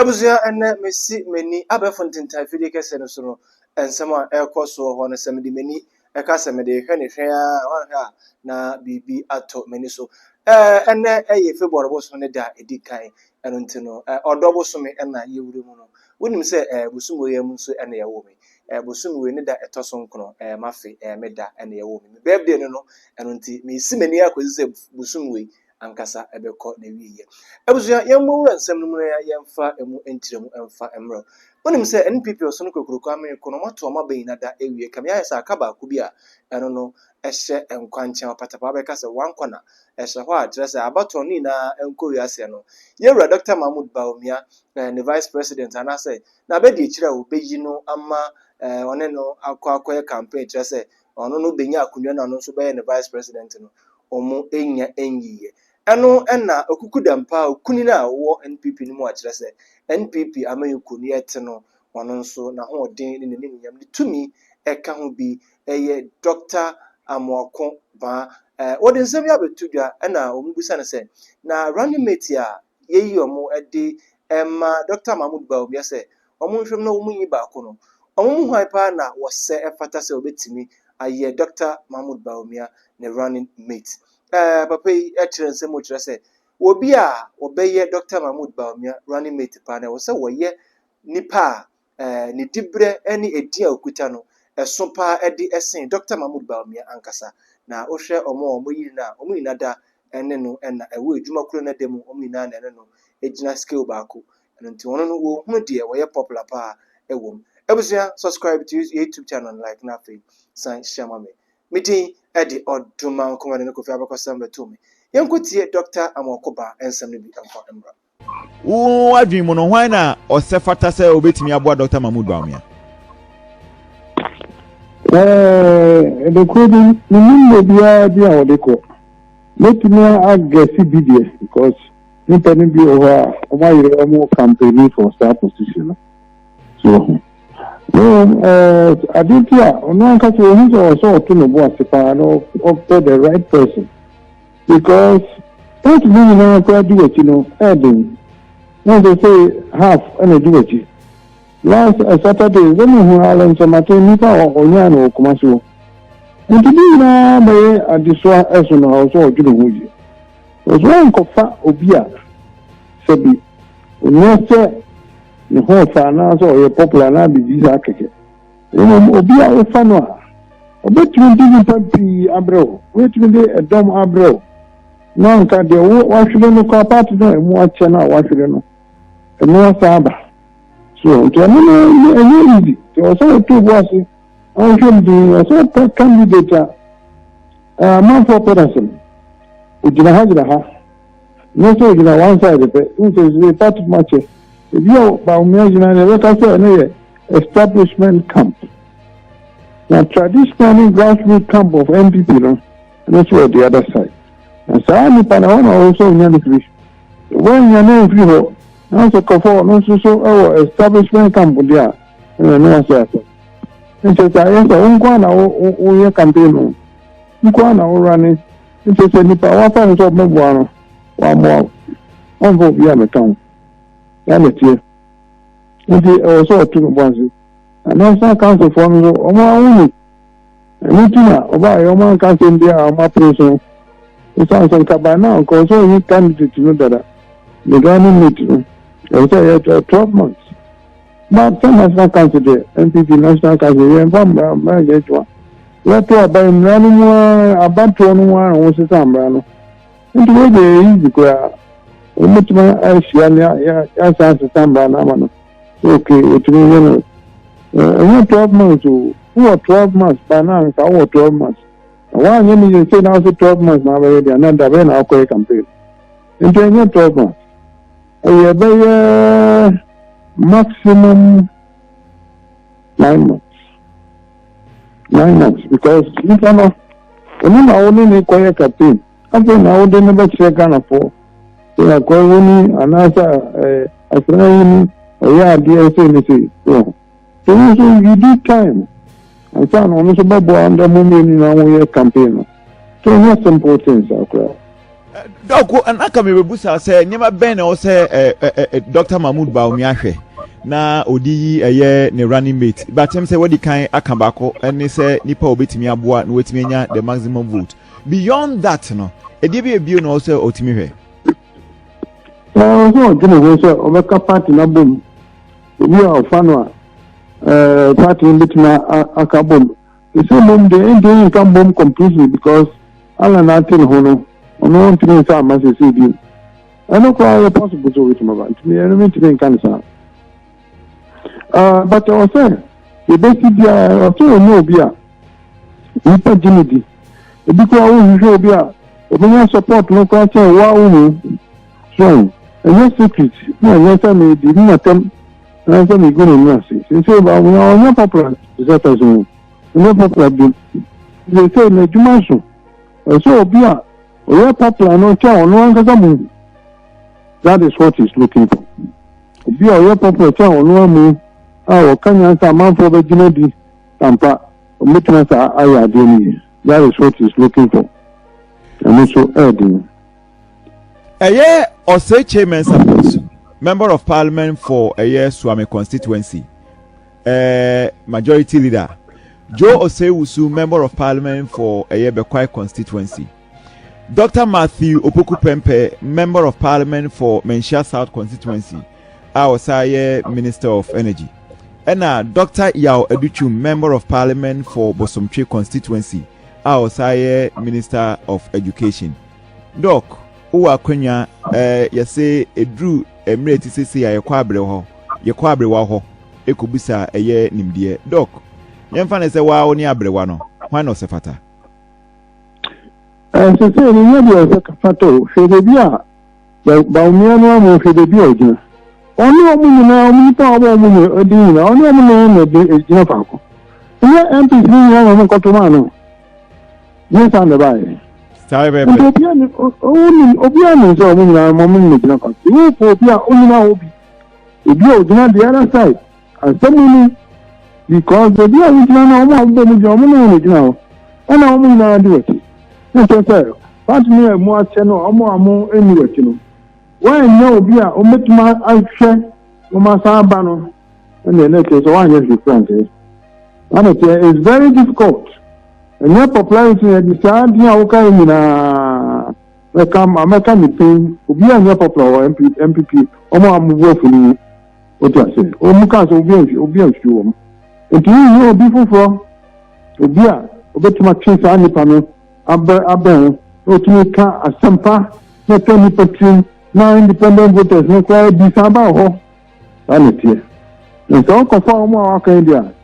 Abusia ene mesi meni abefontin tafidi kese no so no ensema ekoso ho no semdi meni eka semde hwe ne hwe a na bibi ato meni so ene eye February bo so ne da edikan eno ntino odobo so me na yewure mu no wonim se busumo yam so ene ye wo me busumo ne da etoso nkono mafe me da ene ye wo me birthday no eno nti mesi meni akozi se busumo ankasa ebekọ na wiye abuzuya yemmo nsem no ya yemfa emu entiremu emfa emro wonim se NPP oso no kokroko amene kono mato ma bayin da ewie kam ya sa aka ba ku bi a eno no ehye enkwanche patapa beka se wankona ehye ho a tire se abato ni na enko wiase no yewura Dr. Bawumia ne vice president anase na be di kire wo beyi no ama one no akwa campaign tire se ono no benya akunwa na no so be ne vice president no omo enya enyiye eno na okukudampa okunina wo NPP ni mu akire se NPP amayuku ni ete no wono nso na ho odin ni nim nyam ni tumi eka ho bi eye Dr. Amoko Baah wodi nsem ya betudwa na omubusa ne se na running mate a yeyi omo ede Dr. Bawumia se omo nhwem na omo yi ba ko no omo mu hwan pa na wo se efata se obetimi aye Dr. Bawumia ne running mate papa yi kire nsem o kire se obi a obeye Dr. Bawumia running mate pa na wo se wo ye nipa ni dibre eni edi a okuta no eso pa edi esen Dr. Bawumia ankasa na ohwe omo yi na da ene no na ewo edwuma kuro na dem omo yi na ene no ejina skill baako nti wono no wo hu de wo ye popular pa ewom ebusia subscribe to YouTube channel like na fe san share me meeting edi oduma nkomane no Kofi abakosam betumi yenkotie Dr. Amoko Baah ensem no bi amfa emra wo adwin mu no hwan na osefata se obetimi aboa Dr. Bawumia the coding minimum be our deco. Let me get CBDS because you can be over more campaigning for staff position. So, I did no one also to know of the right person because that's meaning graduate, adding when they say half and do it. Last Saturday, when we were in Nipa or Onyano Kumasu, and to be now by a diswa as on house or Judy. Was one Kofa Obia, Sebi, no say the whole finance or a popular nabi visa keke. Obia Ofanoa, a bit to Abro, which will be a dumb Abro. None can do what should look apart to them, what channel, what should know. A more Saba. So, to easy. So, also two bosses. I should be a candidate. Man for person. Which you have no so you one side of it. Which is a part of much. If you Bawumia establishment camp. Now, traditionally, grassroots camp of NPP, that's where the other side. And so, I'm also in the when you know if you also Kofi so establishment camp there no say it's just unkwana o campaign unkwana o running it's just nipa wa fa so mebo ano wa mo on vo bia me kan ya metie ndi also to bonzi and also council for no o mo awuni nitina oba yo man council dia o ma preso it's also kabana ko so he candidate no dada the government meeting. I say 12 months. But some national council there, NPP national council, and from one. Let to buy running about 21 or something. It will be easy to much more as answer some banana. Okay, it will be 12 months to 12 months, banana, 12 months. One you say now 12 months now already, another when I'll campaign. Into 12 months. Maximum 9 months. 9 months because you cannot. When I only make a campaign, after now they never check on a for. They are calling another a friend or yeah, DSA. So you do time. And so on about under moment in our campaign. So that's important things. Doko anaka me bebusa say nyema ben na o say Dr. Mahmood Bawumia hwe na odi eye ne running mate but him say what the kan aka bako and say nipa obetimi aboa na wetimi nya the maximum vote beyond that no edi be bio no say otimi hwe so gina go say o meka party na bom obi a ofano party betimi aka bom so mom de end kan bom completely because ala na tin hono ono ntimi say amase say bi eno kwa possible so with my band me eno ntimi kan say but I was saying, the basic also no beer. We put Jimmy. Because I will beer. When support no culture, wow, strong. And your secret, no, yes, I may didn't attempt. And I said, we go in mercy. And say, but we are not popular. Is that as well? Not popular. They say, make you mention. So beer, we are popular, no chow, no one can. That is what he's looking for. Beer, we are popular, chow, no one. Kanya sa man for the Tampa, making us that is what he's looking for. And also adding. Or say chairman suppose member of parliament for Swami constituency. Majority leader. Joe Osei-Wusu, member of parliament for Bekwai constituency. Dr. Matthew Opoku Pempe, member of parliament for Menchia South constituency. Our Minister of Energy. And Dr. Yao Educhu, member of parliament for Bosomtwe constituency, our Minister of Education. Doc, who are Kenya, you say a drew a mreti sisi ya yakwabre waho, ekubisa a ye nimdie. Doc, yemfane se wa oni abrewano, wano sefata. Se se ni nyebi fato, fedebia, Bawumia no mo fedebia ojina. Only woman now, only power woman, a dinner, only woman, a Jafako. NPP Founding, Cotomano. Yes, on the by. Obiano, so women are moment, you Popia only now. If you do not the other side, and some because the dear which now, now, and I woman now do it. Necessary. But me a more channel, or more anyway, you know. Why no be a ometma answer Umasabano and the next is 1 year different. And it is very difficult. And your popularity at the side, you know, American pain, be a new popular MPP, or more for you. What I say, Mukas obedience you. And you know, before for Obia, Obetima Chase and the panel, Abel, Otumika, a Sampa, not any patron. Now independent voters no quite disaba ho sanity and so conform more India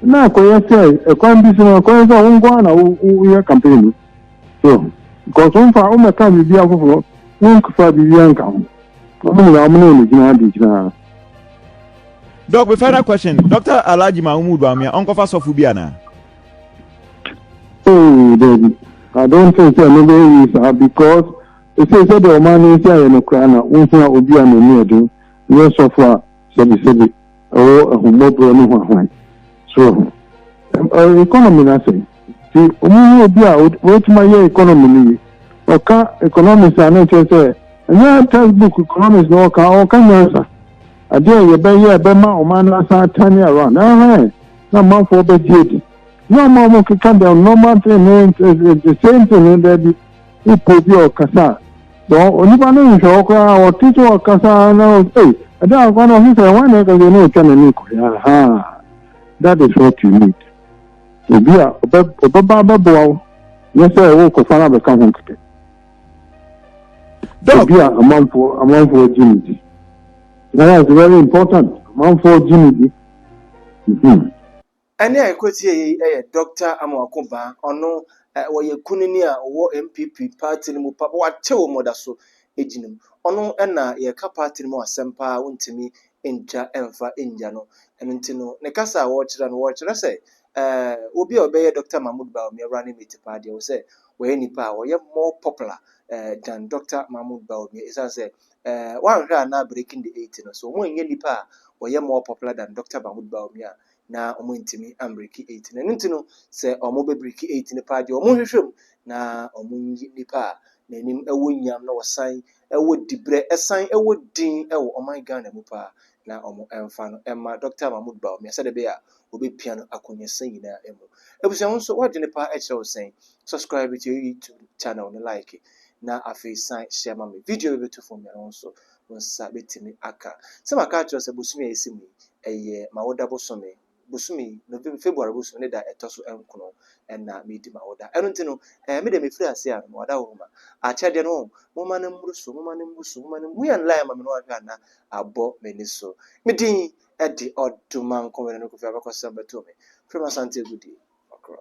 now ko say e kon bi so ko so ngwa na wo campaign so because on fa o meka bi bia foforo won ko fa bi bia nka ho o na ni gina di gina. Doc, with final question, Dr. Alhaji Mahmood Bawumia onko fa sofu bia na. Oh David, I don't think so no because it says that the man is here in Ukraine, one thing will be an immunity, yes, so far, said or a homo. So, economy, I say, see, will be out, wait my economy, or economics are not just there. And your textbook economics no can answer. I dare you, Bema, or Manasseh, Tanya around. No more for the duty. No more can come down, no more thing, the same thing that you put your casa. So, only one is or teacher casa now say, I don't want to say one because you know can that is what you need. To be a Baba, yes, I will go for another country. To be a month for unity. That is very important. Amount for unity. And I could say Dr. Amoko Baah ono woye kunini a wo MPP party mu papa watewo modaso ejinum ono na ye ka party mu asempa wontimi enja emfa enja no eno ntino ne kasa wo kira say obi obeye Dr. Mahmood Bawumia running mate party wo say we nipa wo ye more popular than Dr. Mahmood Bawumia isa say one hwa na breaking the 8 no so mo nye nipa wo ye more popular than Dr. Mahmood Bawumia na ɔmo ntimi ambreki 8 na nti no sɛ ɔmo bebreki 8 ne pa de ɔmo hwehwɛm na ɔmo nyi nipa a n'anim ɛwɔ nyam na wɔsan ɛwɔ dibrɛ ɛsan ɛwɔ din ɛwɔ ɔman Ghana mu pa na ɔmo ɛmfa no ɛma Dr. Mahmood Bawumia sɛ de be a obepia no akonyesa nyinaa ɛmu ebusua ho nso wɔde ne pa ɛkyerɛ wo sɛn subscribe to your YouTube channel no like na afei san share ma me video be to for me nso nsa betimi aka sɛ maka kyerɛ sɛ bosumi a yɛsi mu ɛyɛ ma woda bosome bosumi November February bosome ne da ɛtɔ so ɛnkono ɛna medi ma woda ɛno nti no me de me firi ase a ma woda wo ma akyɛde no moma no mmuru so moma no mmuru so moma no mu yan line ma me no ahwɛ ana abɔ m'ani so medin ɛde ɔdoma nkɔmɛ no Kofi abɛkɔsɛm bɛto me from Asante Gudi Okra